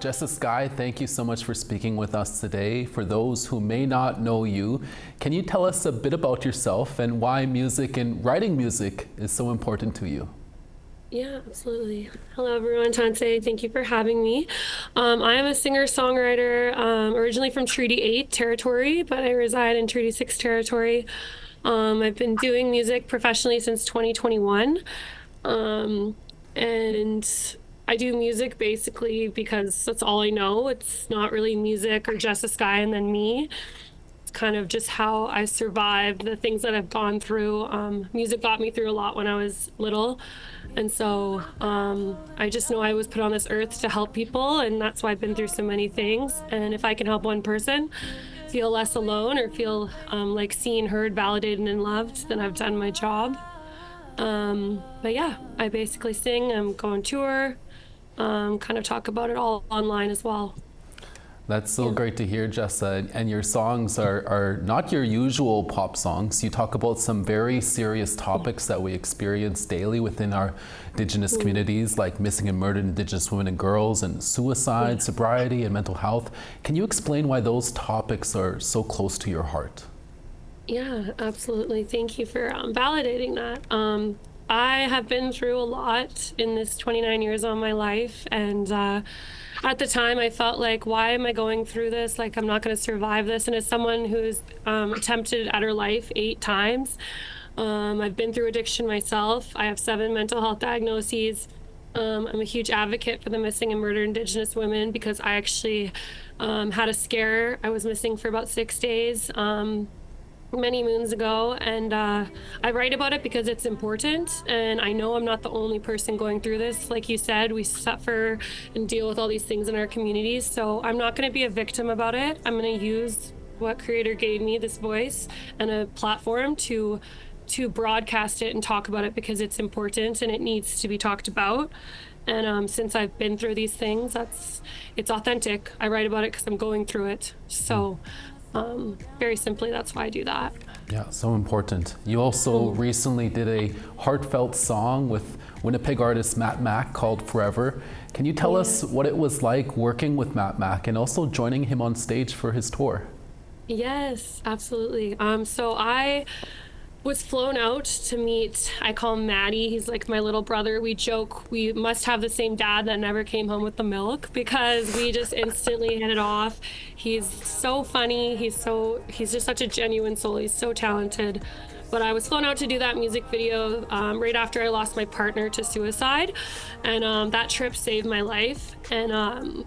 Jessa Sky, thank you so much for speaking with us today. For those who may not know you, can you tell us a bit about yourself and why music and writing music is so important to you? Yeah, absolutely. Hello, everyone. Tante, thank you for having me. I am a singer-songwriter, originally from Treaty 8 territory, but I reside in Treaty 6 territory. I've been doing music professionally since 2021. Um, and I do music basically because that's all I know. It's not really music or Jessa Sky and then me. It's kind of just how I survived the things that I've gone through. Music got me through a lot when I was little. And so I just know I was put on this earth to help people. And that's why I've been through so many things. And if I can help one person feel less alone or feel like seen, heard, validated, and loved, then I've done my job. But yeah, I basically sing, go on tour, kind of talk about it all online as well. That's so Yeah. great to hear, Jessa. And your songs are not your usual pop songs. You talk about some very serious topics that we experience daily within our Indigenous communities, like missing and murdered Indigenous women and girls, and suicide, Yeah. sobriety, and mental health. Can you explain why those topics are so close to your heart? Yeah, absolutely. Thank you for validating that. I have been through a lot in this 29 years of my life. And at the time, I felt like, why am I going through this? Like, I'm not going to survive this. And as someone who's attempted at her life 8 times, I've been through addiction myself. I have 7 mental health diagnoses. I'm a huge advocate for the missing and murdered Indigenous women because I actually had a scare. I was missing for about 6 days. Many moons ago, and I write about it because it's important, and I know I'm not the only person going through this. Like you said, we suffer and deal with all these things in our communities, so I'm not going to be a victim about it. I'm going to use what Creator gave me, this voice and a platform to broadcast it and talk about it because it's important and it needs to be talked about. And since I've been through these things, it's authentic. I write about it because I'm going through it. So very simply, that's why I do that. Yeah, so important. You also recently did a heartfelt song with Winnipeg artist Matt Mack called Forever. Can you tell us Yes. what it was like working with Matt Mack and also joining him on stage for his tour? Yes, absolutely. So I was flown out to meet, I call him Maddie. He's like my little brother. We joke we must have the same dad that never came home with the milk because we just instantly hit it off. He's so funny. He's just such a genuine soul. He's so talented. But I was flown out to do that music video right after I lost my partner to suicide. And that trip saved my life. And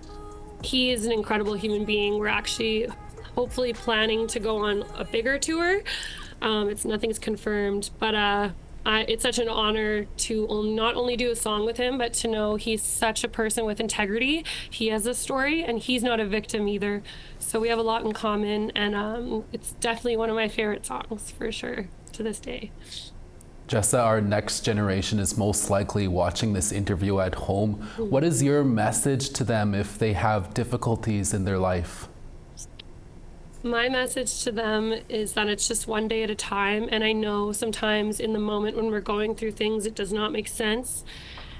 he is an incredible human being. We're actually hopefully planning to go on a bigger tour. Nothing's confirmed, but it's such an honor to not only do a song with him, but to know he's such a person with integrity. He has a story, and he's not a victim either. So we have a lot in common, and it's definitely one of my favorite songs for sure to this day. Jessa, our next generation is most likely watching this interview at home. What is your message to them if they have difficulties in their life? My message to them is that it's just one day at a time. And I know sometimes in the moment when we're going through things, it does not make sense.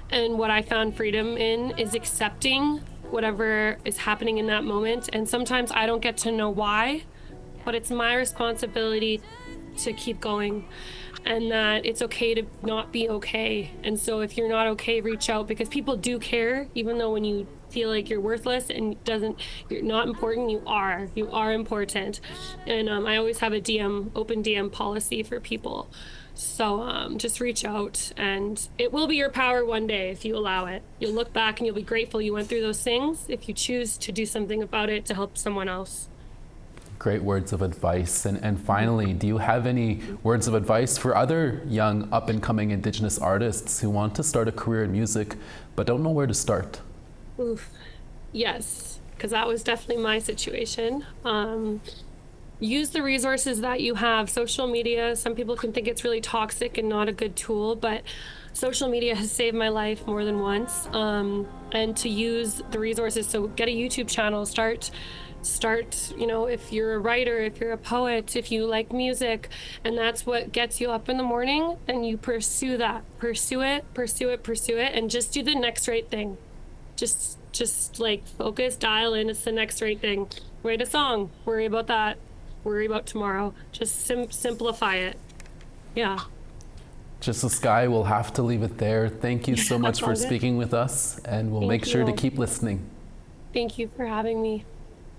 And what I found freedom in is accepting whatever is happening in that moment. And sometimes I don't get to know why, but it's my responsibility to keep going and that it's okay to not be okay. And so if you're not okay, reach out because people do care, even though when you feel like you're worthless and you're not important, you are important. And I always have a open DM policy for people. So just reach out and it will be your power one day if you allow it. You'll look back and you'll be grateful you went through those things if you choose to do something about it to help someone else. Great words of advice. And finally, do you have any words of advice for other young up and coming Indigenous artists who want to start a career in music but don't know where to start? Oof. Yes, because that was definitely my situation. Use the resources that you have. Social media, some people can think it's really toxic and not a good tool, but social media has saved my life more than once. And to use the resources, so get a YouTube channel, start, if you're a writer, if you're a poet, if you like music, and that's what gets you up in the morning, then you pursue that. Pursue it, and just do the next right thing. Just just like focus, dial in. It's the next right thing. Write a song. Worry about that. Worry about tomorrow. Just simplify it. Yeah. Jessa Sky, we'll have to leave it there. Thank you so much for All good. speaking with us, and we'll Thank make sure to you. keep listening. Thank you for having me.